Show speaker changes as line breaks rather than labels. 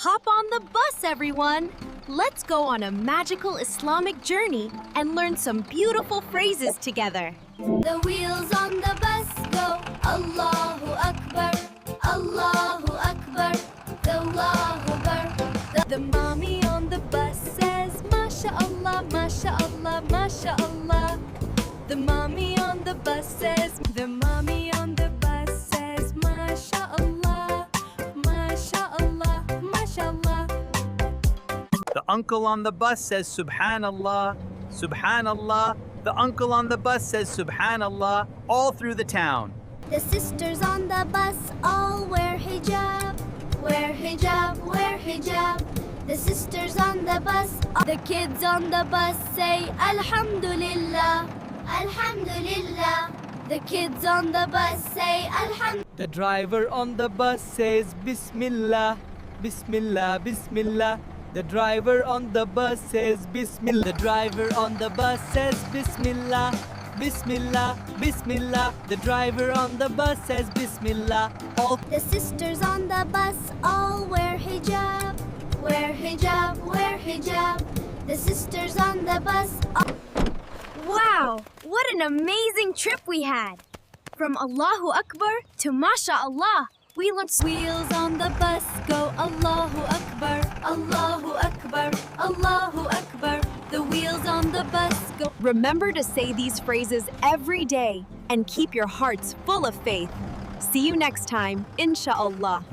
Hop on the bus, everyone! Let's go on a magical Islamic journey and learn some beautiful phrases together.
The wheels on the bus go Allahu Akbar, Allahu Akbar, Allahu Akbar.
The mommy on the bus says, MashaAllah, MashaAllah, MashaAllah. The mommy on the bus says, the mommy on the bus says, MashaAllah, MashaAllah, MashaAllah.
The uncle on the bus says Subhanallah, Subhanallah. The uncle on the bus says Subhanallah all through the town.
The sisters on the bus all wear hijab, wear hijab, wear hijab. The sisters on the bus, the kids on the bus say Alhamdulillah, Alhamdulillah. The kids on the bus say Alhamdulillah.
The driver on the bus says Bismillah, Bismillah, Bismillah. The driver on the bus says Bismillah. The driver on the bus says Bismillah, Bismillah, Bismillah. The driver on the bus says Bismillah. All
The sisters on the bus all wear hijab, wear hijab, wear hijab. The sisters on the bus
Wow, what an amazing trip we had! From Allahu Akbar to MashaAllah, we learned wheels on the bus go Allahu Akbar, Allahu Akbar, Allahu Akbar. The wheels on the bus go. Remember to say these phrases every day and keep your hearts full of faith. See you next time, inshallah.